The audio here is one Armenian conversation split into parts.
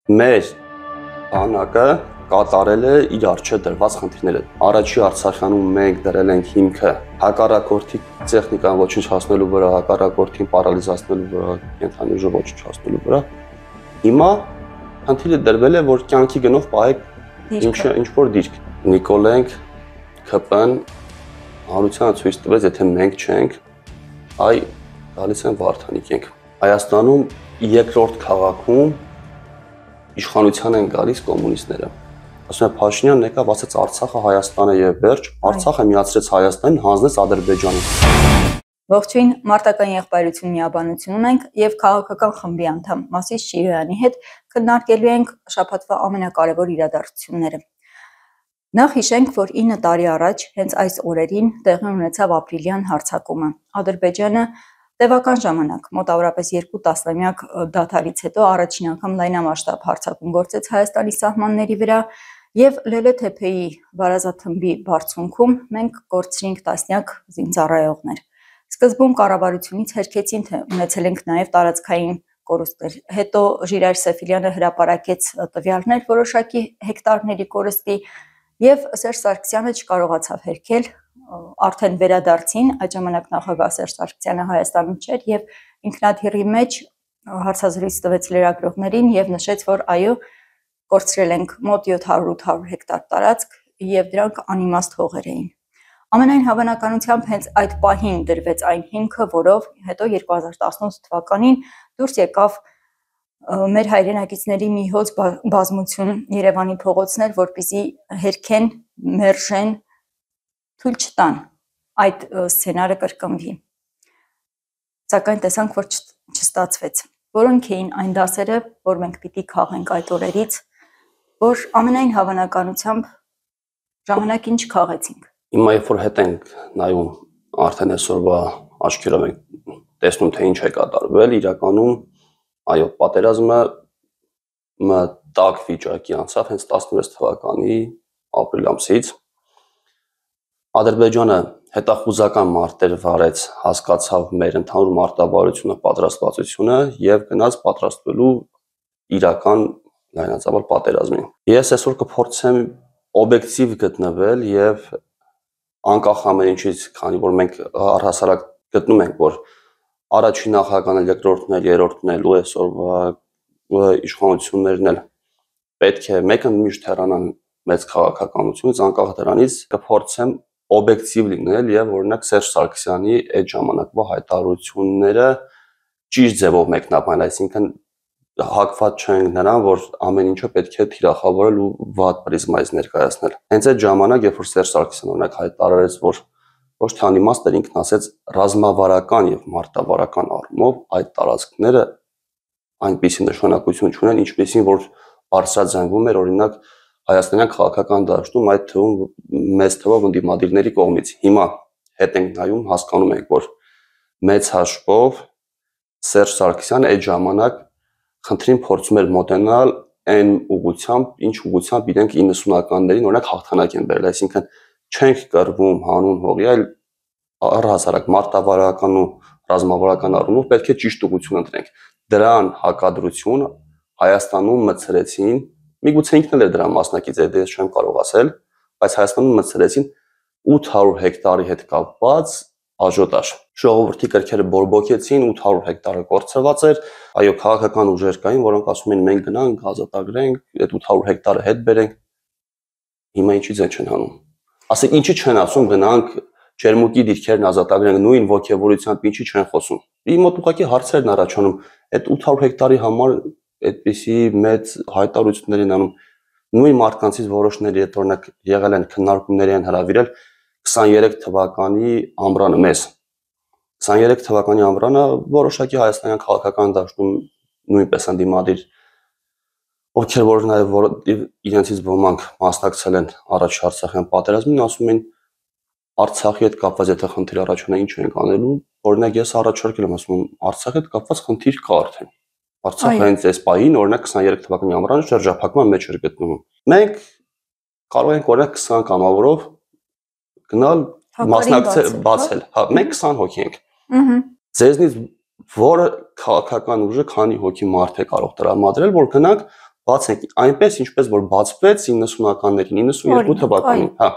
Մեր բանակը կատարել է իր առջև դրված խնդիրները։ Առաջի Արցախյանում մենք դրել ենք հիմքը հակառակորդի տեխնիկան ոչնչացնելու վրա, հակառակորդին պարալիզացնելու վրա, կենթանի ուժը ոչնչացնելու վրա։ Հիմա խնդիրը դրվել է, որ կյանքի գնով պահեք ինչ որ դիրք։ Նիկոլենք ԿՊ-ն հանրությանը ցույց տվեց, եթե մենք չենք, այ գալիս են Վարդանիկ ենք։ Հայաստանում երկրորդ քաղաքում իշխանության են գալիս կոմունիստները։ Ասում է Փաշինյանն եկավ, ասեց Արցախը Հայաստան է եւ վերջ, Արցախը միացրեց Հայաստանին, հանձնեց Ադրբեջանին։ Ողջույն, մարտական եղբայրություն միաբանություն ունենք եւ քաղաքական խմբի անդամ Մասիս Շիրոյանի հետ քննարկելու ենք շաբաթվա ամենակարևոր իրադարձությունները։ Նախ հիշենք, որ 9 տարի առաջ հենց այս օրերին տեղի ունեցավ ապրիլյան հարձակումը։ Ադրբեջանը տևական ժամանակ, մոտավորապես 2 տասնամյակ դադարից հետո առաջին անգամ լայնամասշտաբ հարձակում գործեց Հայաստանի սահմանների վրա եւ Լելե-Թեփեի վարազաթմբի բարձունքում մենք կորցրինք տասնյակ զինծառայողներ։ Սկզբում կառավարությունից հերքեցին, թե ունեցել ենք նաեւ տարածքային կորուստներ։ Հետո Ժիրայր Սեֆիլյանը հրապարակեց տվյալներ որոշակի հեկտարների կորստի եւ Սերժ Սարգսյանը չկարողացավ հերքել, արդեն վերադարձին, այդ ժամանակ նախագահ Սերժ Սարգսյանը Հայաստանում չէր եւ ինքնաթիռի մեջ հարցազրույց տվեց լրագրողներին եւ նշեց, որ այո, կորցրել ենք մոտ 700-800 հեկտար տարածք եւ դրանք անիմաստ հողեր էին։ Ամենայն հավանականությամբ հենց այդ պահին դրվեց այն հիմքը, որով հետո 2018 թվականին դուրս եկավ մեր հայրենակիցների մի հոծ բազմություն Երևանի փողոցներ, որպեսզի հերքեն, մերժեն, թույլ չտան այդ սցենարը կրկնվի։ Սակայն տեսանք, որ չստացվեց։ Որոնք էին այն դասերը, որ մենք պիտի քաղենք այդ օրերից, որ ամենայն հավանականությամբ ժամանակին չքաղեցինք։ Հիմա երբ որ հետ ենք նայում արդեն այսօրվա աչքերով ենք տեսնում, թե ինչ է կատարվել, իրականում այո, պատերազմը տաք վիճակի անցավ հենց 16 թվականի ապրիլ ամսից։ Ադրբեջանը հետախուզական մարտեր վարեց, հասկացավ մեր ընդհանուր մարտավարությունը, պատրաստվածությունը եւ գնաց պատրաստվելու իրական լայնածավալ պատերազմին։ Ես այսօր կփորձեմ օբյեկտիվ գտնվել եւ անկախ ամեն ինչից, քանի որ մենք առհասարակ գտնում ենք, որ առաջին նախագահն էլ, երկրորդն էլ, երրորդն էլ ու այսօրվա իշխանություններն էլ պետք է մեկը միշտ հեռանան մեծ քաղաքականությունից, անկախ դրանից կփորձեմ օբյեկտիվ լինել եւ օրինակ Սերժ Սարգսյանի այդ ժամանակվա հայտարարությունները ճիշտ ձևով մեկնաբանել, այսինքն հակված չենք նրան, որ ամեն ինչը պետք է թիրախավորել ու վատ պրիզմայից ներկայացնել։ Հենց այդ ժամանակ, երբ որ Սերժ Սարգսյանը օրինակ հայտարարեց, որ ոչ թե անիմաստ էր, ինքն ասեց ռազմավարական եւ մարտավարական առումով այդ տարածքները այնպիսի նշանակություն չունեն, ինչպեսին որ բարձրաձայնվում էր օրինակ հայաստանյան քաղաքական դաշտում, այդ թվում մեծ թվով ընդդիմադիրների կողմից։ Հիմա հետ ենք նայում, հասկանում ենք, որ մեծ հաշվով Սերժ Սարգսյանը այդ ժամանակ խնդրին փորձում էր մոտենալ այն ուղղությամբ, ինչ ուղղությամբ իրենք 90-ականներին օրինակ հաղթանակ են բերել, այսինքն չենք կռվում հանուն հողի, այլ առհասարակ մարտավարական ու ռազմավարական առումով պետք է ճիշտ ուղղություն ընտրենք։ Դրան հակադրություն Հայաստանում մտցրեցին, միգուցե ինքն էլ էր դրան մասնակից, ես չեմ կարող ասել, բայց Հայաստանում մտցրեցին 800 հեկտարի հետ կապված աժոտաժ։ Ժողովրդի կրքերը բորբոքեցին, 800 հեկտարը կորցրված էր, այո, քաղաքական ուժեր կային, որոնք ասում են մենք գնանք, ազատագրենք, այդ 800 հեկտարը հետ բերենք։ Հիմա ինչի՞ց են չեն անում։ Ասեք, ինչի չեն ասում գնանք Չերմուկի դիրքերն ազատագրենք, նույն ոգևորությամբ ինչի չեն խոսում։ Իմ մոտ ուղղակի հարցերն առաջանում, այդ 800 հեկտարի համար այդպիսի մեծ հայտարարություններ են անում։ Նույն մարդկանցից որոշների հետ օրինակ եղել են քննարկումների են հրավիրել 23 թվականի ամռանը մեզ։ 23 թվականի ամռանը որոշակի հայաստանյան քաղաքական դաշտում նույնպես ընդդիմադիր ովքեր որ նաև իրենցից ոմանք մասնակցել են առաջ Արցախյան պատերազմին, ասում են Արցախի հետ կապված եթե խնդիր առաջանա ինչ ենք անելու, օրինակ ես առաջարկել եմ, ասում եմ Արցախի հետ կապված խնդիր կա արդեն։ Արցախը հենց այս պահին օրինակ 23 թվականի ամռանը շրջափակման մեջ էր գտնվում։ Մենք կարող ենք օրինակ 20 կամավորով գնալ մասնակցել բացել։ Հա, մենք 20 հոգի ենք։ Ձեզնից որը քաղաքական ուժը քանի հոգի մարդ է կարող տրամադրել, որ գնանք բացենք այնպես ինչպես որ բացվեց 90-ականներին 92 թվականին, հա։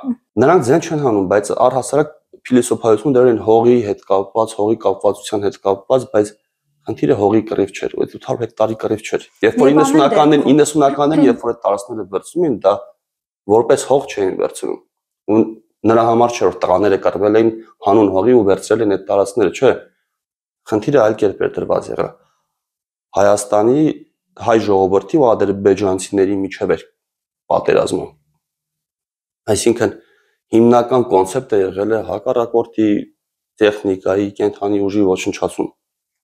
Նրանք ձեն չեն հանում, բայց առհասարակ փիլիսոփայություն դեռ են հողի հետ կապված, հողի կապվածության հետ կապված, բայց խնդիրը հողի կռիվ չէր, 800 հեկտարի կռիվ չէր։ Երբ որ 90-ականներին, երբ որ այդ տարածքները վերցնում են, դա որպես հող չէին վերցնում։ Ու նրա համար չէ որ տղաները կռվել էին հանուն հողի ու վերցրել են այդ տարածքները, չէ։ Խնդիրը այլ կերպ էր դրված եղել։ Հայաստանի հայ ժողովրդի ու ադրբեջանցիների միջև էր պատերազմը։ Այսինքն հիմնական կոնցեպտը եղել է հակառակորդի տեխնիկայի, կենթանի ուժի ոչնչացում։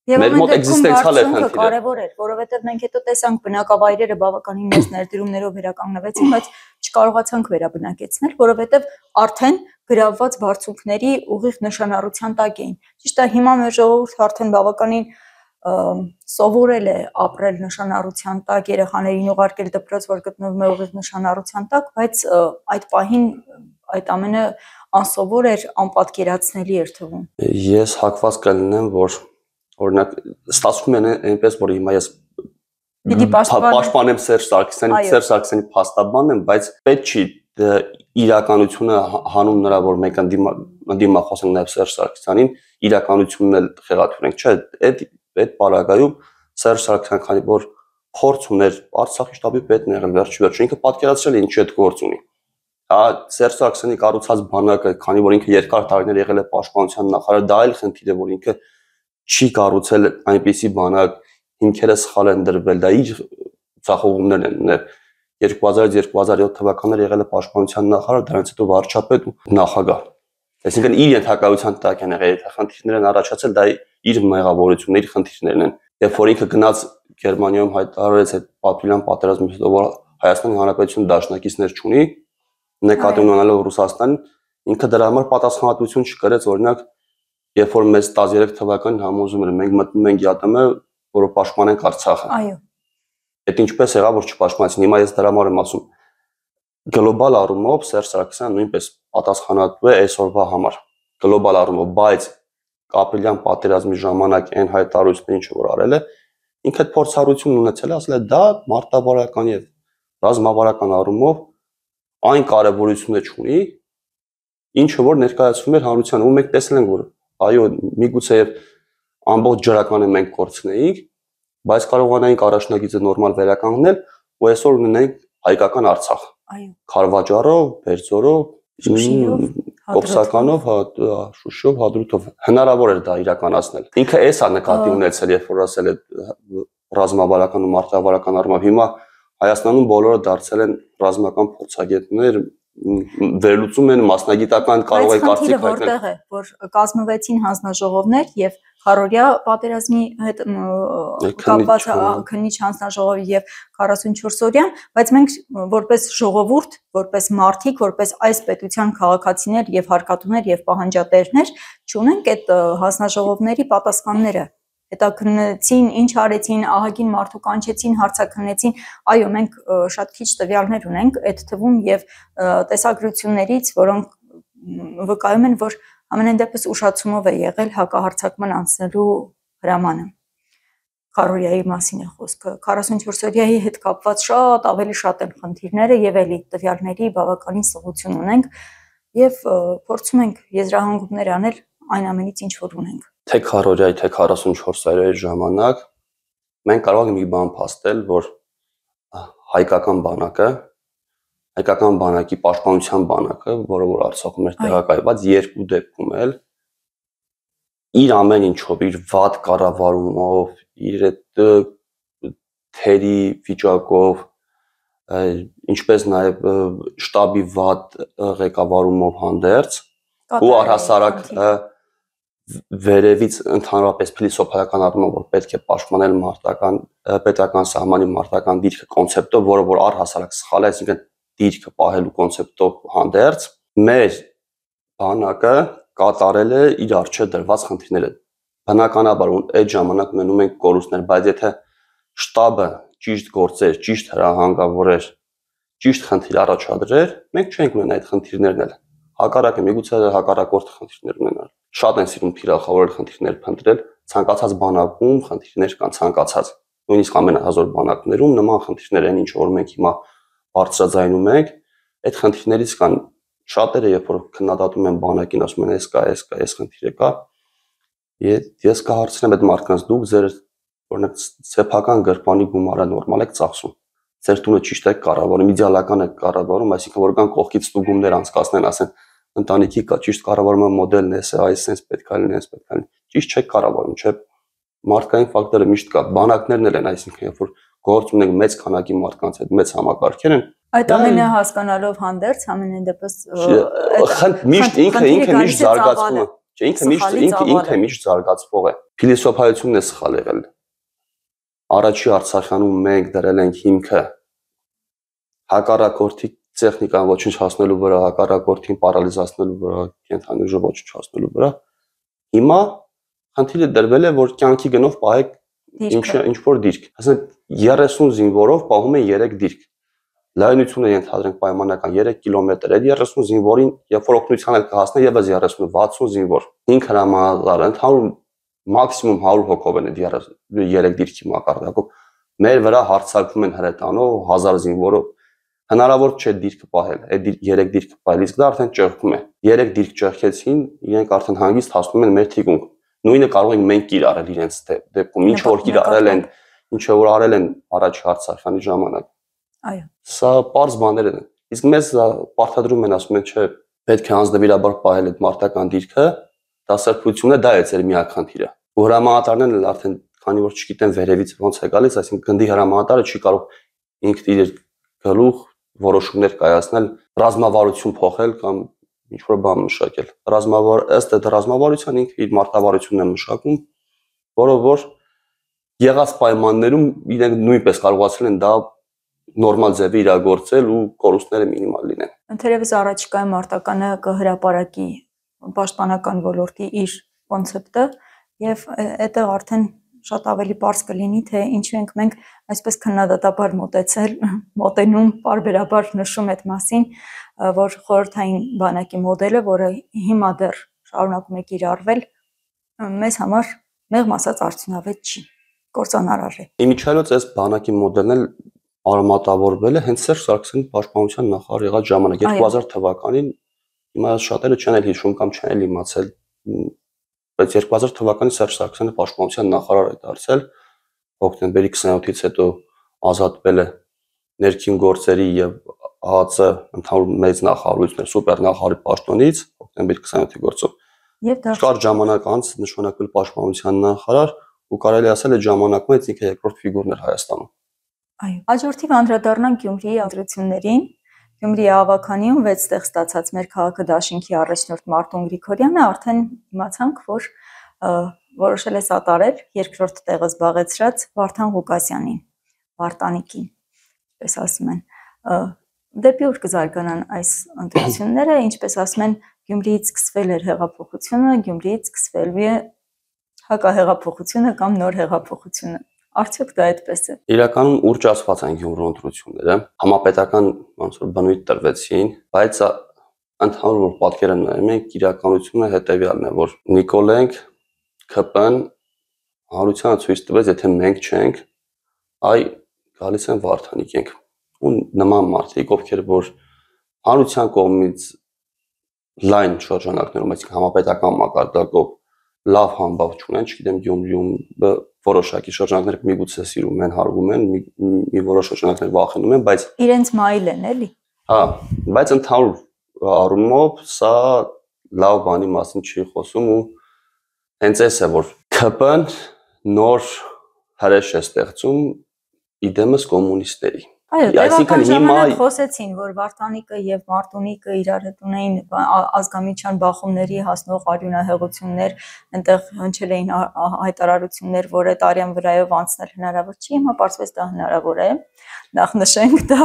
Մեր մոտ էքզիստենցիալ է խնդիրը։ Կարևոր էր, որովհետև մենք հետո տեսանք բնակավայրերը բավականին մեծ ներդրումներով վերականգնվեցին, բայց չկարողացանք վերաբնակեցնել, որովհետև արդեն գրավված բարձունքների ուղիղ նշանառության տակ էին։ Ճիշտ է, հիմա մեր ժողովուրդը արդեն բավականին սովորել է ապրել նշանառության տակ, երեխաներին ուղարկել դպրոց, որ գտնվում է ուղիղ նշանառության տակ, բայց այդ պահին այդ ամենը անսովոր էր, անպատկերացնելի էր թվում։ Ես հակված կլինեմ, որ օրինակ ստացվում է այնպես, որ հիմա ես պաշտպանեմ Սերժ Սարգսյանի փաստաբանն եմ, բայց պետք չի իրականությունը հանուն նրա, որ մենք ընդդիմախոս ենք նաև Սերժ Սարգսյանին, իրականությունն էլ խեղաթյուրենք, չէ, այդ պարագայում Սերժ Սարգսյանը, քանի որ փորձ ուներ Արցախի շտաբի պետն եղել վերջ-վերջ, ինքը պատկերացրել է ինչի այդ գործ ունի։ Հա Սերժ Սարգսյանի կառուցած բանակը, քանի որ ինքը երկար տարիներ եղել է պաշտպանության նախարար, դա այլ խնդիր է, որ ինքը չի կառուցել այնպիսի բանակ, հիմքերը սխալ են դրվել, դա իր ցախողումներն են ուներ։ 2000-2007 թվականներ եղել է պաշտպանության նախարար, դրանից հետո վարչապետ ու նախագահ։ Այսինքն իր ենթակայության տակ են եղել, եթե խնդիրներ են առաջացել, դա իր մեղավորությունն, իր խնդիրներն են։ Երբ որ ինքը գնաց Գերմանիայում հայտարարեց այդ Ապրիլյան պատերազմից հետո, որ Հայաստանի Հանրապետությունը դաշնակիցներ չունի, նկատի ունենալով Ռուսաստանին, ինքը դրա համար պատասխանատվություն չկրեց, օրինակ, երբ որ մեզ 13 թվականին համոզում էր, մենք մտնում ենք ԵԱՏՄ, որ պաշտպանենք Արցախը։ Այո։ Այդ ինչպես եղավ, որ չպաշտպանեցին։ Հիմա ես դրա համար եմ ասում, գլոբալ առումով Սերժ Սարգսյանը նույնպես պատասխանատու է այսօրվա համար, գլոբալ առումով, բայց Ապրիլյան պատերազմի ժամանակ այն հայտարարությունները ինչ որ արել է, ինքը այդ փորձառությունն ունեցել է, ասել է դա մարտավարական եւ ռազմավարական առումով այն կարևորությունը չունի, ինչը որ ներկայացվում էր հանրությանը, ու մենք տեսել ենք, որ այո, միգուցե ամբողջ ջրականը մենք կորցնեինք, բայց կարողանայինք առաջնագիծը նորմալ վերականգնել, ու այսօր ունենք հայկական Արցախ։ Այո։ Քարվաճառով, Բերձորով, Կոպսականով, Շուշիով, Հադրութով հնարավոր էր դա իրականացնել։ Ինքը էսա նկատի ունեցել, երբ որ ասել է ռազմավարական ու մարտավարական առումով։ Հիմա Հայաստանում բոլորը դարձել են ռազմական փորձագետներ, վերլուծում են մասնագիտական, կարող է կարծիք հայտնել։ Որտեղ է, որ կազմվեցին հանձնաժողովներ եւ Խարորյա պատերազմի հետ կապված քննիչ հանձնաժողովի եւ 44-օրյան, բայց մենք որպես ժողովուրդ, որպես մարդիկ, որպես այս պետության քաղաքացիներ եւ հարկատուներ եւ պահանջատերներ չունենք այդ հանձնաժողովների պատասխանները։ Հետաքննեցին, ինչ արեցին, ահագին մարդու կանչեցին, հարցաքննեցին։ Այո, մենք շատ քիչ տվյալներ ունենք այդ թվում եւ տեսագրություններից, որոնք վկայում են, որ ամենայն դեպս ուշացումով է եղել հակահարցակման անցնելու հրամանը։ Խարորյայի մասին է խոսքը։ 44-օրյայի հետ կապված շատ ավելի շատ են խնդիրները եւ էլի տվյալների բավականին սղություն ունենք եւ փորձում ենք եզրահանգումներ անել այն ամենից, ինչ որ ունենք։ Թե Խարորյայի, թե 44-օրյայի ժամանակ մենք կարող ենք մի բան փաստել, որ հայկական բանակի պաշտպանության բանակը, որը որ Արցախում էր տեղակայված, երկու դեպքում էլ իր ամեն ինչով, իր վատ կառավարումով, իր թերի վիճակով, ինչպես նաև շտաբի վատ ղեկավարումով հանդերձ ու առհասարակ վերևից ընդհանրապես փիլիսոփայական առումով, որ պետք է պաշտպանել պետական սահմանի մարտական դիրքը կոնցեպտով, որը որ առհասարակ սխալ է, այսինքն դիրքը պահելու կոնցեպտով հանդերձ, մեր բանակը կատարել է իր առջև դրված խնդիրները։ Բնականաբար այդ ժամանակ ունենում ենք կորուստներ, բայց եթե շտաբը ճիշտ գործեր, ճիշտ հրահանգավորեր, ճիշտ խնդիր առաջադրեր, մենք չենք ունենա այդ խնդիրներն էլ։ Հակառակը, միգուցե հակառակորդ խնդիրներ ունենալ։ Շատ են սիրում թիրախավորել խնդիրներ փնտրել, ցանկացած բանակում խնդիրներ կան ցանկացած։ նույնիսկ ամենահազոր բանակներում նման խնդիրներ են, ինչ որ մենք հիմա բարձրաձայնում ենք, այդ խնդիրներից կան շատերը, երբ որ քննադատում են բանակին, ասում են այս խնդիրը կա, ես կհարցնեմ այդ մարդկանց, դուք ձեր օրինակ սեփական գրպանի գումարը նորմալ եք ծախսում, ձեր տունը ճիշտ եք կառավարում, իդեալական եք կառավարում, այսինքն որ կան կողքից ստուգումներ անցկացնեն, ասեն ընտանիքի կա ճիշտ կառավարման մոդելն է, այս պետք է լինի, այս պետք է լինի, ճիշտ չեք կառավարում, չէ՞։ Մարդկային ֆակտորը միշտ կա, բանակներն էլ են, այսինքն երբ որ գործ ունենք մեծ քանակի մարդկանց հետ, մեծ համակարգեր են, այդ ամենը հասկանալով հանդերձ ամենայն դեպս միշտ ինքը միշտ զարգացվում է, չէ, ինքը միշտ զարգացվող է։ Փիլիսոփայությունն է սխալ եղել։ Առաջի Արցախյանում մենք դրել ենք հիմքը հակառակորդի տեխնիկան ոչնչացնելու վրա, հակառակորդին պարալիզացնելու վրա, կենթանի ուժը ոչնչացնելու վրա։ Հիմա խնդիրը դրվել է, որ կյանքի գնով պահեք ինչ որ դիրք։ Ասենք 30 զինվորով պահում են 3 դիրք։ Լայնությունը ենթադրենք պայմանական 3 կիլոմետր է, 30 զինվորին, երբ որ օգնության էլ կհասնի, եւս 30, 60 զինվոր։ 5 հրամանատար, ընդհանուր մաքսիմում 100 հոգով են 3 դիրքի մակարդակով։ Մեր վրա հարձակվում են հրետանով 1000 զինվորով։ Հնարավոր չէ դիրքը պահել, այդ 3 դիրքը պահել, իսկ դա արդեն ճեղքում է։ 3 դիրք ճեղքեցին, իրենք արդեն հանգիստ հասնում են մեր թիկունք։ Նույնը կարող ենք մենք կիրառել իրենց դեպքում, ինչ որ կիրառել են, ինչ որ արել են առաջի Արցախյանի ժամանակ։ Այո։ Սա པարզ բաներ են։ Իսկ մեզ պարտադրում են, ասում են, չէ, պետք է անձնվիրաբար պահել այդ մարտական դիրքը, դա սրբությունը, դա է ձեր միակ խնդիրը։ Ու հրամանատարներն էլ արդեն, քանի որ չգիտեն վերևից ոնց է գալիս, այսինքն գնդի հրամանատարը չի կարող ինքն իր գլուխ որոշումներ կայացնել, ռազմավարություն փոխել կամ ինչ որ բան մշակել։ Ըստ այդ ռազմավարության ինքը իր մարտավարությունն է մշակում, որը որ եղած պայմաններում իրենք նույնպես կարողացել են դա նորմալ ձևի իրագործել ու կորուստները մինիմալ լինեն։ Ընթերևս առաջիկայում մարտականը կհրապարակի պաշտպանական ոլորտի իր կոնցեպտը եւ այդտեղ արդեն շատ ավելի པարզ կլինի, թե ինչու ենք մենք այսպես քննադատաբար մոտենում, պարբերաբար նշում այդ մասին, որ խորհրդային բանակի մոդելը, որը հիմա դեռ շարունակում է կիրառվել, մեզ համար մեղմ ասած արդյունավետ չի, կործանարար է։ Իմիջիայլոց այս բանակի մոդելն էլ արմատավորվել է հենց Սերժ Սարգսյանի պաշտպանության նախարար եղած ժամանակ 2000 թվականին, հիմա շատերը չեն էլ հիշում կամ չեն էլ իմացել, բայց 2000 թվականին Սերժ Սարգսյանը պաշտպանության նախարար է դարձել, հոկտեմբերի 27-ից հետո ազատվել է ներքին գործերի եւ ԱԱԾ ընդհանուր մեծ նախարարություններ, սուպեր նախարարի պաշտոնից հոկտեմբերի 27-ի գործով։ Եվ շատ ժամանակ անց նշանակվել պաշտպանության նախարար ու կարելի ասել այդ ժամանակից ինքը երկրորդ ֆիգուրն էր Հայաստանում։ Այո, հաջորդիվ անդրադառնանք Գյումրիի ընտրություններին։ Գյումրիի ավականիում 6 տեղ ստացած մեր քաղաքը դաշինքի առաջնորդ Մարտուն Գրիգորյանը արդեն իմացանք, որ որոշել է սատարել երկրորդ տեղը զբաղեցրած Վարդան Ղուկասյանին, Վարտանիկին, ինչպես ասում են։ Դեպի ուր կզարգանան այս ընտրությունները, ինչպես ասում են, Գյումրիից սկսվել էր հեղափոխությունը, Գյումրիից սկսվելու է հակահեղափոխությունը կամ նոր հեղափոխությունը։ Արդյոք դա այդպես է։ Իրականում ուռճացված են Գյումրու ընտրությունները, համապետական ոնց որ բնույթ տրվեցին, բայց ընդհանուր որ պատկերը նայում ենք, իրականությունը հետևյալն է, որ Նիկոլենք, ՔՊ-ն հանրությանը ցույց տվեց, եթե մենք չենք, այ գալիս են Վարդանիկ ենք։ Ու նման մարդիկ, ովքեր որ հանրության կողմից լայն շրջանակներում, այսինքն համապետական մակարդակով լավ համբավ չունեն, չգիտեմ Գյումրիում որոշակի շրջանակներ միգուցե սիրում են, հարգում են, մի որոշ շրջանակներ վախենում են, բայց իրենց մայլ են, էլի։ Հա, բայց ընդհանուր առումով սա լավ բանի մասին չի խոսում ու հենց էս է որ ՔՊ-ն նոր հրեշ է ստեղծում իդեմս կոմունիստերի։ Այո, այսինքն հիմա խոսեցին, որ Վարդանիկը եւ Մարտունիկը իրար հետ ունեին ազգամիջյան բախումների հասնող արյունահեղություններ, այնտեղ հնչել էին հայտարարություններ, որ այդ արյան վրայով անցնել հնարավոր չի, հիմա պարզվեց դա հնարավոր է, նախ նշենք դա,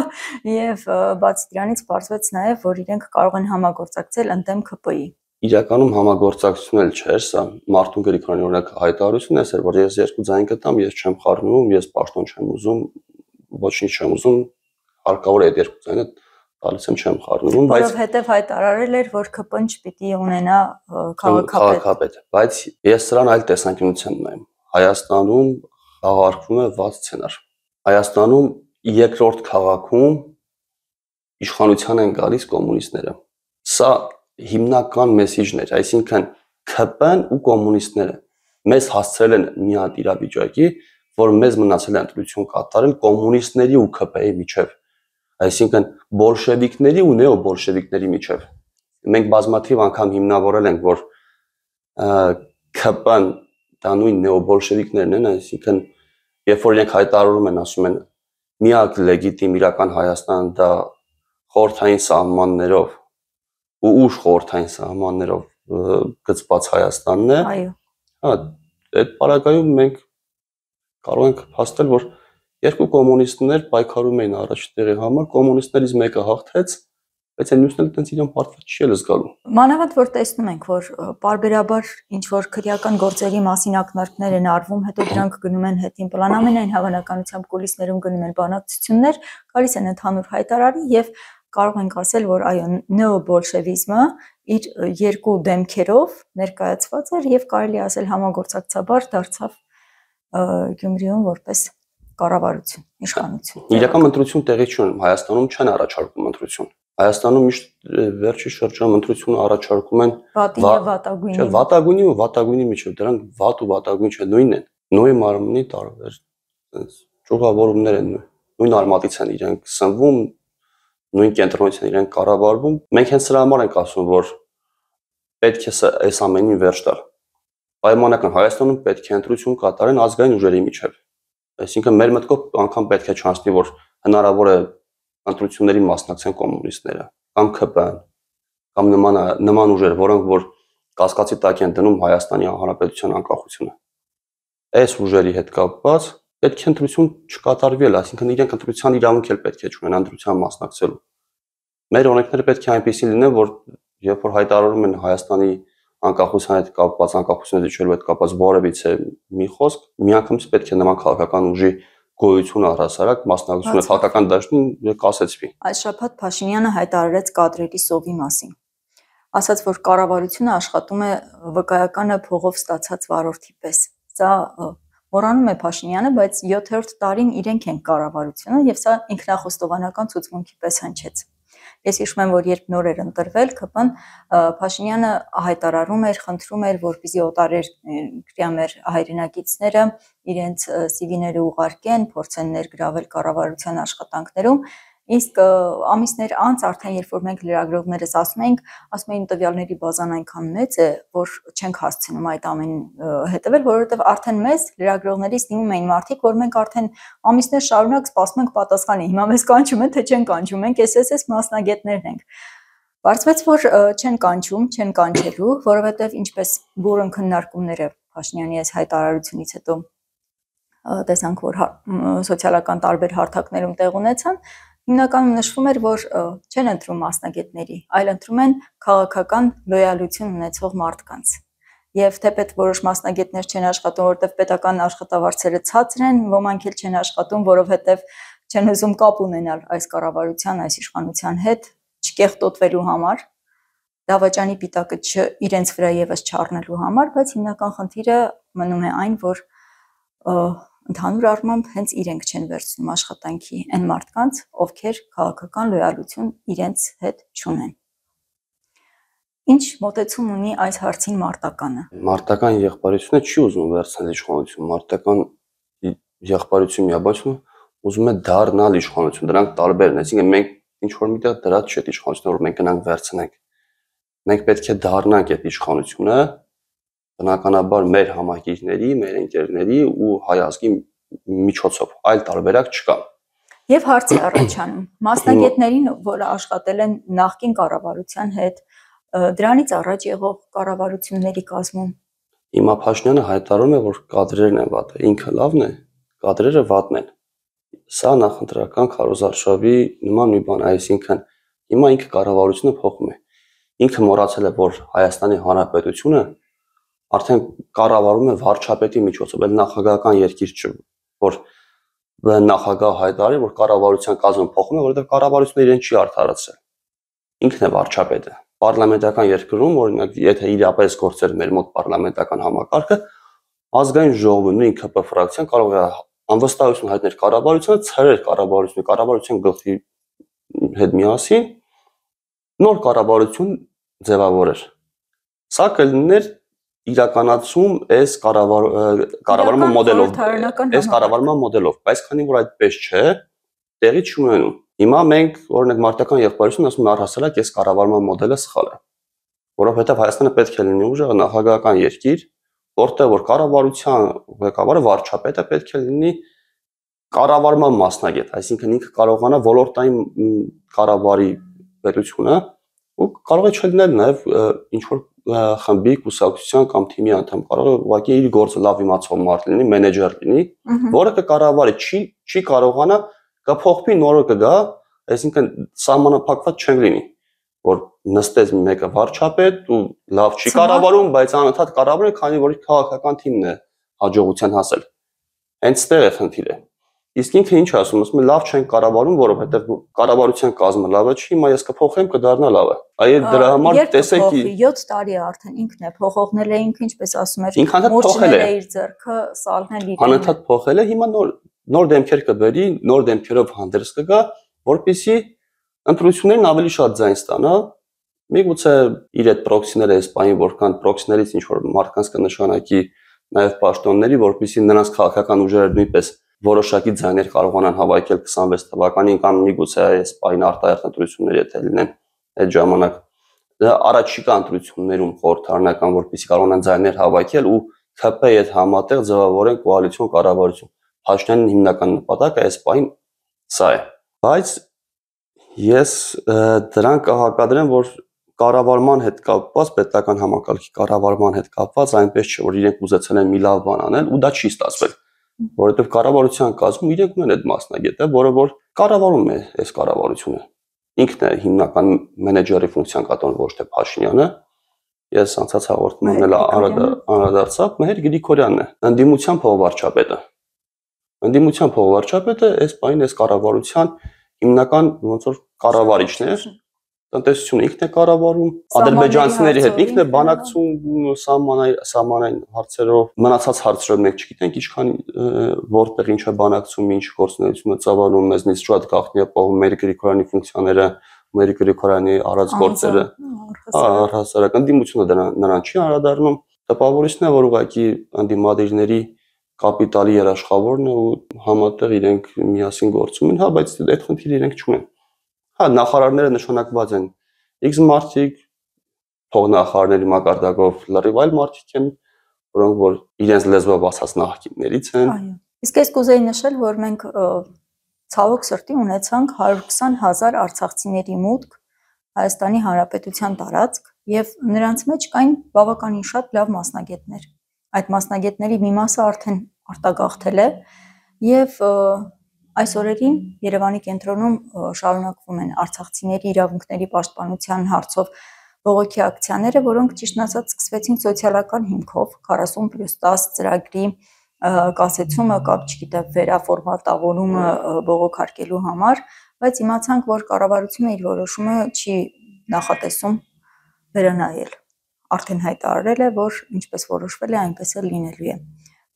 եւ բացի դրանից պարզվեց նաեւ, որ իրենք կարող են համագործակցել ընդդեմ ՔՊ-ի։ Իրականում համագործակցություն էլ չէր, սա Մարտուն Գրիգորյանի օրինակ հայտարարությունն է, որ ես երկու ձայն կտամ, ես չեմ խառնում, ես պաշտոն չեմ ուզում, ոչինչ չեմ ուզում, հարկավոր է այդ երկու ձայնը տալիս եմ չեմ խառնում, բայց որովհետև հայտարարել էր, որ ՔՊ-ն չպիտի ունենա քաղաքապետ, բայց ես սրան այլ տեսանկյունից եմ նայում։ Հայաստանում խաղարկվում է վատ սցենար։ Հայաստանում երկրորդ քաղաքում իշխանության են գալիս կոմունիստները։ Սա հիմնական մեսիջն էր, այսինքն ՔՊ-ն ու կոմունիստները մեզ հասցրել են մի հատ իրավիճակի, որ մեզ մնացել է ընտրություն կատարել կոմունիստների ու ՔՊ-ի միջև, այսինքն բոլշևիկների ու նեոբոլշևիկների միջև։ Մենք բազմաթիվ անգամ հիմնավորել ենք, որ ՔՊ-ն դա նույն նեոբոլշևիկներն են, այսինքն երբ որ իրենք հայտարարում են, ասում են միակ լեգիտիմ իրական Հայաստանը դա խորհրդային սահմաններով ու ուժ խորհրդային սահմաններով գծված Հայաստանն է։ Այո։ Հա, այդ պարագայում մենք կարող ենք փաստել, որ երկու կոմունիստներ պայքարում էին առաջ տեղի համար, կոմունիստներից մեկը հաղթեց, բայց այն մյուսները տենց իրեն պարտված չի զգալու։ Մանավանդ որ տեսնում ենք, որ պարբերաբար ինչ որ քրեական գործերի մասին ակնարկներ են արվում, հետո դրանք գնում են հետին պլան, ամենայն հավանականությամբ կուլիսներում գնում են բանակցություններ, գալիս են ընդհանուր հայտարարի եւ կարող ենք ասել, որ այո, նեոբոլշևիզմը իր երկու դեմքերով ներկայացված էր եւ կարելի ասել համագործակցաբար դարձավ Գյումրիում որպես կառավարություն, իշխանություն։ Իրական ընտրություն տեղի չունի, Հայաստանում չեն առաջարկում ընտրություն։ Հայաստանում միշտ վերջի շրջանում ընտրությունը առաջարկում են վատի եւ վատագույնի։ Չէ, վատագույնի ու վատագույնի միջև, դրանք վատ ու վատագույն չէ, նույնն են։ Նույն մարմնի տարբեր ճյուղավորումներ են, նույն արմատից են իրենք սնվում, նույն կենտրոնից են իրենք կառավարվում։ Մենք հենց սրա համար ենք ասում, որ պետք է այս ամենին վերջ տալ։ Պայմանական Հայաստանում պետք է ընտրություն կատարեն ազգային ուժերի միջև։ Այսինքն մեր մտքով անգամ պետք է չանցնի, որ հնարավոր է ընտրությունների մասնակցեն կոմունիստները կամ ՔՊ-ն կամ նման ուժեր, որոնք որ կասկածի տակ են դնում Հայաստանի Հանրապետության անկախությունը։ Այս ուժերի հետ կապված պետք է ընտրություն չկատարվի, այսինքն իրենք ընտրության իրավունք էլ պետք է չունենան ընտրության մասնակցելու։ Մեր օրենքները պետք է այնպեսին լինեն, որ երբ որ հայտարարում են Հայաստանի անկախության հետ կապված, անկախությունը դիչելու հետ կապված որևիցե մի խոսք, միանգամից պետք է նման քաղաքական ուժի գոյությունը առհասարակ մասնակցությունը քաղաքական դաշտին կասեցվի։ Այս շաբաթ Փաշինյանը հայտարարեց կադրերի սովի մասին։ Ասաց, որ կառավարությունը աշխատում է վկայականը փողով ստացած վարորդի պես։ Սա մոռանում է Փաշինյանը, բայց 7-րդ տարին իրենք են կառավարությունը եւ սա ինքնախոստովանական ցուցմունքի պես հնչեց։ Ես հիշում եմ, որ երբ նոր էր ընտրվել ՔՊ-ն, Փաշինյանը հայտարարում էր, խնդրում էր, որպեսզի օտարերկրյա մեր հայրենակիցները իրենց CV-ները ուղարկեն, փորձեն ներգրավել կառավարության աշխատանքներում, իսկ ամիսներ անց արդեն երբ որ մենք լրագրողներս ասում էին տվյալների բազան այնքան մեծ է, որ չենք հասցնում այդ ամենին հետևել, որովհետև արդեն մեզ լրագրողներից դիմում էին մարդիկ, որ մենք արդեն ամիսներ շարունակ սպասում ենք պատասխանի, հիմա մեզ կանչում են, թե չեն կանչում, մենք SSS մասնագետներն ենք։ Բարձվեց, որ չեն կանչում, չեն կանչելու, որովհետև ինչպես բուրըն քննարկումները Փաշինյանի այս հայտարարությունից հետո տեսանք, որ սոցիալական տարբեր հարթակներում տեղ ունեցան, հիմնականում նշվում էր, որ չեն ընտրում մասնագետների, այլ ընտրում են քաղաքական լոյալություն ունեցող մարդկանց։ Եվ թեպետ որոշ մասնագետներ չեն աշխատում, որովհետև պետական աշխատավարձերը ցածր են, ոմանք էլ չեն աշխատում, որովհետև չեն ուզում կապ ունենալ այս կառավարության, այս իշխանության հետ, չկեղտոտվելու համար, դավաճանի պիտակը իրենց վրա եւս չառնելու համար, բայց հիմնական խնդիրը մնում է այն, որ ընդհանուր առմամբ հենց իրենք չեն վերցնում աշխատանքի այն մարդկանց, ովքեր քաղաքական լոյալություն իրենց հետ չունեն։ Ինչ մոտեցում ունի այս հարցին մարտականը։ Մարտական եղբայրությունը չի ուզում վերցնել իշխանություն, մարտական եղբայրություն միաբացում ուզում է դառնալ իշխանություն, դրանք տարբեր են, այսինքն մենք ինչ որ միտեղ դրած չէ իշխանությունը, որ մենք գնանք վերցնենք։ Մենք պետք է դառնանք այդ իշխանությունը, բնականաբար մեր համակիրների, մեր ընկերների ու հայ ազգի միջոցով, այլ տարբերակ չկա։ Եվ հարց է առաջանում, մասնագետներին, որ աշխատել են նախկին կառավարության հետ, դրանից առաջ եղող կառավարությունների կազմում։ Հիմա Փաշինյանը հայտարարում է, որ կադրերն են վատը, ինքը լավն է, կադրերը վատն են։ Սա նախընտրական քարոզարշավի նման մի բան, այսինքն հիմա ինքը կառավարությունը փոխում է։ Ինքը մոռացել է, որ Հայաստանի Հանրապետությունը արդեն կառավարում է վարչապետի միջոցով, այլ նախագահական երկիր չէ, որ նախագահ հայտարարի, որ կառավարության կազմը փոխում է, որովհետև կառավարությունը իրեն չի արդարացրել։ Ինքն է վարչապետը։ Պարլամենտական երկրում, օրինակ, եթե իրապես գործեր մեր մոտ պարլամենտական համակարգը, ազգային ժողովը նույն ԿՊ ֆրակցիան կարող է անվստահություն հայտնել կառավարությանը, ցրել կառավարության գլխի հետ միասին նոր կառավարություն ձևավորեր։ Սա կլիներ իրականացում այս կառավարման մոդելով, բայց քանի որ այդպես չէ, տեղի չունենում։ Հիմա մենք օրինակ մարտական եղբայրությունն ասում են առհասարակ այս կառավարման մոդելը սխալ է, որովհետև Հայաստանը պետք է լինի ուժեղ նախագահական երկիր, որտեղ որ կառավարության ղեկավարը վարչապետը պետք է լինի կառավարման մասնագետ, այսինքն ինքը կարողանա ոլորտային կառավարի պետությունը ու կարող է չլինել նաև ինչ որ խմբի կուսակցության կամ թիմի անդամ, կարող է ուղղակի իր գործը լավ իմացող մարդ լինի, մենեջեր լինի, որը կկառավարի, չի կարողանա կփոխվի նորը կգա, այսինքն սահմանափակված չեն լինի, որ նստեց մեկը վարչապետ ու լավ չի կառավարում, բայց անընդհատ կառավարի, քանի որ քաղաքական թիմն է հաջողության հասել։ Հենց ստեղ է խնդիրը։ Իսկ ինքը ինչ ասում է, լավ չեն կառավարում, որովհետև կառավարության կազմը լավ չի, հիմա ես կփոխեմ, կդառնա լավ է։ Այո, դրա համար տեսեք 7 տարի է արդեն ինքն է փոխողնել է ինքը, ինչպես ասում էր, մոռչնել է իր ձեռքը, սալնել իր։ Անընդհատ փոխել է, հիմա նոր դեմքեր կբերի, նոր դեմքերով հանդերձ կգա, որպեսզի ընտրություններին ավելի շատ ձայն ստանա։ Միգուցե իր այդ պրոքսիները այս բանի որքան պրոքսիներից ինչ որ մարդկանց կնշանակի նաև պաշտոնների, որպեսզի նրանց քաղաքական ուժերը նույնպես որոշակի ձայներ կարողանան հավաքել 26 թվականին կամ միգուցե այս բանի արտահերթ ընտրություններ եթե լինեն այդ ժամանակ առաջիկա ընտրություններում խորհրդարանական որպեսզի կարողանան ձայներ հավաքել ու ԿՊ-ի հետ համատեղ ձևավորեն կոալիցիոն կառավարություն։ Փաշինյանի հիմնական նպատակը այս բանի սա է։ Բայց ես դրան կհակադրեմ, որ կառավարման հետ կապված, պետական համակարգի կառավարման հետ կապված այնպես չէ, որ իրենք ուզեցել են մի լավ բան անել ու դա չի ստացվել, որովհետև կառավարության կազմում իրենք ունեն այդ մասնագետը, որը որ կառավարում է այս կառավարությունը։ Ինքն է հիմնական մենեջերի ֆունկցիան կատարում, ոչ թե Փաշինյանը։ Ես անցած հաղորդումն էլ անդրադարձա, Մհեր Գրիգորյանն է, ընդդիմության փոխվարչապետը։ Ընդդիմության փոխվարչապետը այս բանին այս կառավարության հիմնական ոնց որ կառավարիչն է, տնտեսությունը ինքն է կառավարում, ադրբեջանցիների հետ ինքն է բանակցում սահմանային հարցերով, մնացած հարցերով մենք չգիտենք ինչքան որտեղ ինչ է բանակցում, ինչ գործունեություն է ծավալում, մեզնից շատ գաղտնի է պահում Մհեր Գրիգորյանի ֆունկցիաները, Մհեր Գրիգորյանի արած գործերը, առհասարակ ընդդիմությունը նրան չի անդրադառնում, տպավորիչն է, որ ուղղակի ընդդիմադիրների կապիտալի երաշխավորն է ու համատեղ իրենք միասին գործում են, հա, բայց այդ խնդիրը իրենք չունեն։ Հա, նախարարները նշանակված են X մարդիկ, փոխնախարարների մակարդակով լրիվ այլ մարդիկ են, որոնք որ իրենց լեզվով ասած նախկիններից են։ Այո։ Իսկ ես կուզեի նշել, որ մենք ցավոք սրտի ունեցանք 120,000 արցախցիների մուտք Հայաստանի Հանրապետության տարածք եւ նրանց մեջ կային բավականին շատ լավ մասնագետներ։ Այդ մասնագետների մի մասը արդեն արտագաղթել է եւ այս օրերին Երևանի կենտրոնում շարունակվում են արցախցիների իրավունքների պաշտպանության հարցով բողոքի ակցիաները, որոնք ճիշտն ասած սկսվեցին սոցիալական հիմքով 40+10 ծրագրի կասեցումը կամ չգիտեմ վերաֆորմատավորումը բողոքարկելու համար, բայց իմացանք, որ կառավարությունը իր որոշումը չի նախատեսում վերանայել։ Արդեն հայտարարել է, որ ինչպես որոշվել է, այնպես էլ լինելու է։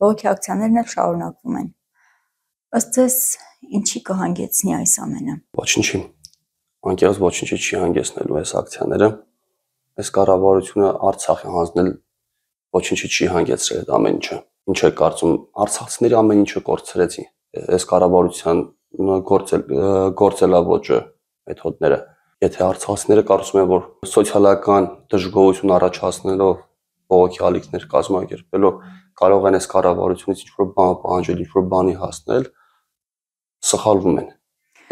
Բողոքի ակցիաներն էլ շարունակվում են։ Ըստ ձեզ ինչի կհանգեցնի այս ամենը։ Ոչինչի։ Անկեղծ ոչինչի չի հանգեցնելու այս ակցիաները։ Այս կառավարությունը Արցախի հանձնել ոչինչի չի հանգեցրել այդ ամեն ինչը։ Ինչ է կարծում, արցախցիների ամեն ինչը կորցրեցի։ Այս կառավարության գործելավոճը, մեթոդները։ Եթե արցախցիները կարծում են, որ սոցիալական դժգոհություն առաջացնելով բողոքի ալիքներ կազմակերպելով կարող են այս կառավարությունից ինչ-որ բան պահանջել, ինչ-որ բանի հասնել, սխալվում են։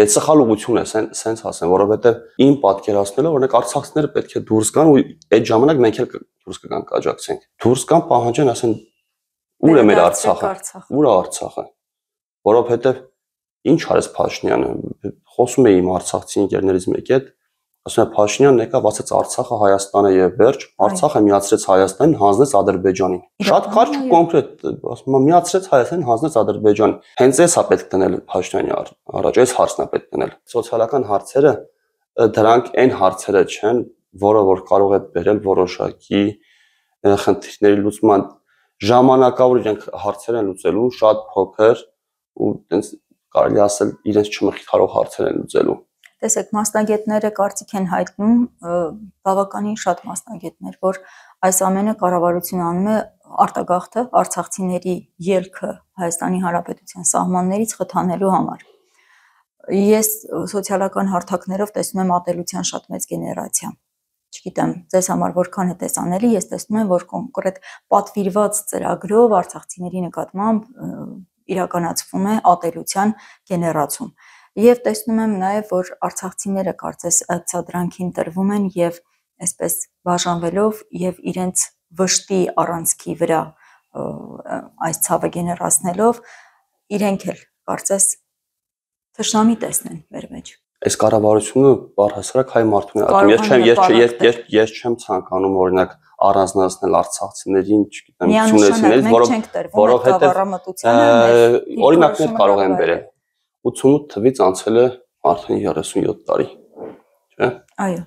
Այդ սխալողություն է, սենց ասեմ, որովհետև իմ պատկերացնելով, օրինակ արցախցիները պետք է դուրս գան ու այդ ժամանակ մենք էլ դուրս կգանք աջակցենք։ Դուրս գան պահանջեն, ասեն ուր է մեր Արցախը, ուր է Արցախը։ Որովհետև ինչ արեց Փաշինյանը, խոսում էի իմ արցախցի ընկերներից մեկի հետ, ասում է Փաշինյանն եկավ, ասեց Արցախը Հայաստանը եւ վերջ, Արցախը միացրեց Հայաստանին, հանձնեց Ադրբեջանին։ Շատ կարճ ու կոնկրետ, ասում եմ, միացրեց Հայաստանին, հանձնեց Ադրբեջանին։ Հենց էս է պետք դնել Փաշինյանի առաջ, այս հարցն է պետք դնել։ Սոցիալական հարցերը դրանք այն հարցերը չեն, որը որ կարող է բերել որոշակի խնդիրների լուծման։ ժամանակավոր իրենք հարցեր են լուծելու, շատ փոքր ու տենց կարելի ասել իրենց չմխիթարող հարցեր են լուծելու։ Տեսեք, մասնագետները կարծիք են հայտնում, բավականին շատ մասնագետներ, որ այս ամենը կառավարությունը անում է արտագաղթը արցախցիների ելքը Հայաստանի Հանրապետության սահմաններից խթանելու համար։ Ես սոցիալական հարթակներով տեսնում եմ ատելության շատ մեծ գեներացիա։ Չգիտեմ, ձեզ համար որքան է տեսանելի, ես տեսնում եմ, որ կոնկրետ պատվիրված ծրագրով արցախցիների նկատմամբ իրականացվում է ատելության գեներացում։ Եվ տեսնում եմ նաև, որ արցախցիները կարծես ցածրանքին տրվում են եւ այսպես բաժանվելով եւ իրենց վշտի առանցքի վրա այս ցավը գեներացնելով իրենք էլ կարծես թշնամի տեսնեն մեր մեջ։ Այս կառավարությունը բառհասարակ հայ մարդուն է ատում։ Ես չեմ ցանկանում օրինակ առանձնացնել արցախցիներին, չգիտեմ, սյունեցիներից, որովհետեւ օրինակներ կարող են բերել։ 88 թվից անցել է արդեն 37 տարի, չէ՞։ Այո։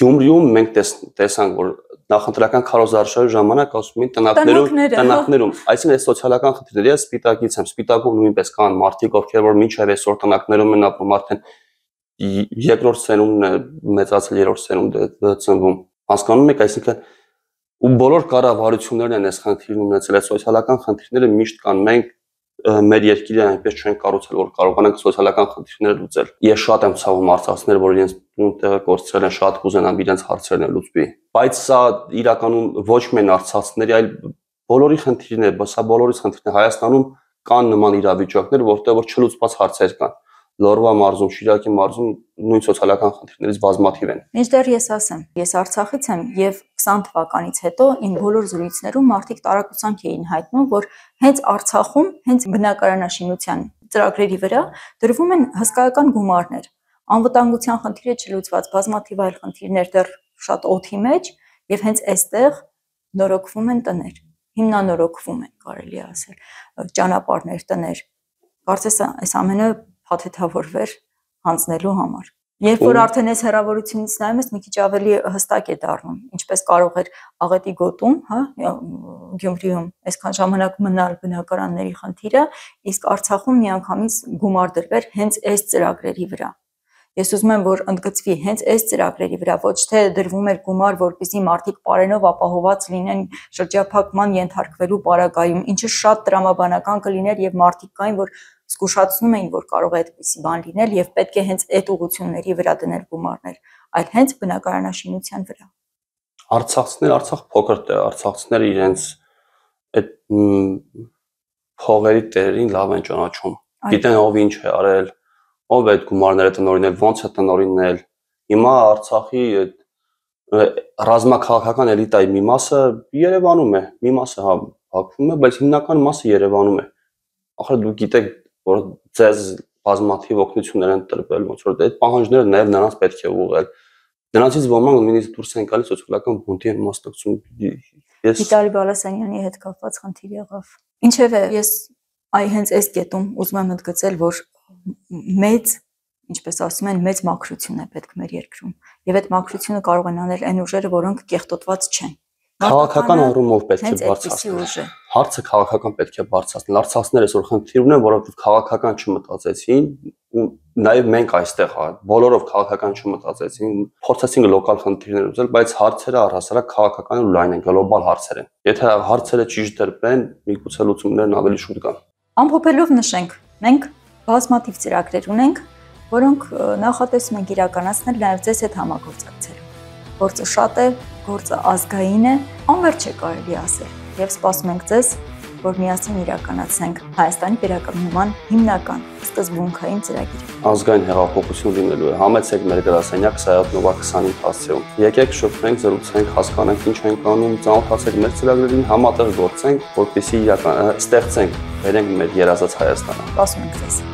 Գյումրիում մենք տեսանք, որ նախընտրական քարոզարշավի ժամանակ ասում էին տնակներում, այսինքն այս սոցիալական խնդիրները ես սպիտակից եմ, սպիտակում նույնպես կան մարդիկ, ովքեր որ մինչև այսօր տնակներում են ապրում, արդեն երկրորդ սերունդն է մեծացել, երրորդ սերունդը ծնվում։ Հասկանում եք, այսինքն ու բոլոր կառավարություններն են այս խնդիրն ունեցել, այս սոցիալական խնդիրները միշտ կան, մենք մեր երկիրը այնպես չեն կառուցել, որ կարողանանք սոցիալական խնդիրները լուծել։ Ես շատ եմ ցավում արցախցիներ, որ իրենց տեղը կորցրել են, շատ կուզենամ իրենց հարցերն լուծվի։ Բայց սա իրականում ոչ միայն արցախցիների, այլ բոլորի խնդիրն է, սա բոլորիս խնդիրն է։ Հայաստանում կան նման իրավիճակներ, որտեղ որ չլուծված հարցեր կան։ Լոռվա մարզում, Շիրակի մարզում նույն սոցիալական խնդիրներից բազմաթիվ են։ Մինչդեռ ես ասեմ, ես Արցախից եմ եւ 20 թվականից հետո իմ բոլոր զրույցներում մարդիկ տարակուսանք էին հայտնում, որ հենց Արցախում, հենց բնակարանաշինության ծրագրերի վրա դրվում են հսկայական գումարներ։ Անվտանգության խնդիրը չլուծված, բազմաթիվ այլ խնդիրներ դեռ շատ օդի մեջ եւ հենց այստեղ նորոգվում են տներ։ Հիմնանորոգվում են, կարելի է ասել, ճանապարհներ, տներ։ Կարծես այս ամենը փաթեթավորվեր հանձնելու համար։ Երբ որ արդեն այս հեռավորությունից նայում ես, մի քիչ ավելի հստակ է դառնում, ինչպես կարող էր Աղետի գոտում, հա, Գյումրիում այսքան ժամանակ մնալ բնակարանների խնդիրը, իսկ Արցախում միանգամից գումար դրվեր հենց այս ծրագրերի վրա։ Ես ուզում եմ, որ ընդգծվի հենց այս ծրագրերի վրա, ոչ թե դրվում էր գումար, որպեսզի մարդիկ պարենով ապահոված լինեն շրջափակման ենթարկվելու պարագայում, ինչը շատ տրամաբանական կլիներ եւ մարդիկ կային, որ զգուշացնում էին, որ կարող է այդպիսի բան լինել եւ պետք է հենց այդ ուղղությունների վրա դնել գումարներ, այլ հենց բնակարանաշինության վրա։ Արցախ փոքր տեղ, արցախցիները իրենց այդ փողերի տերերին լավ են ճանաչում։ Գիտեն ով ինչ է արել, ով է այդ գումարները տնօրինել, ոնց է տնօրինել։ Հիմա Արցախի ռազմաքաղաքական էլիտայի մի մասը Երևանում է, մի մասը հա Բաքվում է, բայց հիմնական մասը Երևանում է։ Ախր դուք գիտեք, որ ձեզ բազմաթիվ օգնություններ են տրվել, ոնց որ այդ պահանջները նաև նրանց պետք է ուղղել։ Նրանցից ոմանք նույնիսկ դուրս են գալիս սոցիալական բունտի են մասնակցում։ Վիտալի Բալասանյանի հետ կապված խնդիր եղավ։ Ինչևէ, ես հենց այս կետում ուզում եմ ընդգծել, որ մեծ, ինչպես ասում են, մեծ մաքրություն է պետք մեր երկրում, եւ այդ մաքրությունը կարող են անել այն ուժերը, որոնք կեղտոտված չեն։ Քաղաքական առումով պետք է բարձրացնել։ Հարցը քաղաքական պետք է բարձրացնել։ Արցախցիները այսօր խնդիր ունեն, որովհետեւ քաղաքական չմտածեցին, ու նաեւ մենք այստեղ բոլորով քաղաքական չմտածեցին, փորձեցին լոկալ խնդիրներ լուծել, բայց հարցերը առհասարակ քաղաքական ու լայն են, գլոբալ հարցեր են։ Եթե հարցերը ճիշտ դրվեն, միգուցե լուծումներն ավելի շուտ գան։ Ամփոփելով նշենք, մենք բազմաթիվ ծրագրեր ունենք, որոնք նախատեսում ենք իրականացնել նաեւ ձեզ հետ համագործակցել։ Գործը շատ է, գործը ազգային է, անվերջ է կարելի ասել, եւ սպասում ենք ձեզ, որ միասին իրականացնենք Հայաստանի վերականգնման հիմնական սկզբունքային ծրագիրը։ Ազգային հեղափոխություն լինելու է։ Համեցեք մեր գրասենյակ Սայաթ Նովա 25 հասցեում։ Եկեք շփվենք, զրուցենք, հասկանանք ինչ ենք անում, ծանոթացեք մեր ծրագրերին, համատեղ գործենք, որպեսզի ստեղծենք, բերենք մեր երազած Հայաստանը։ Սպասում ենք ձեզ։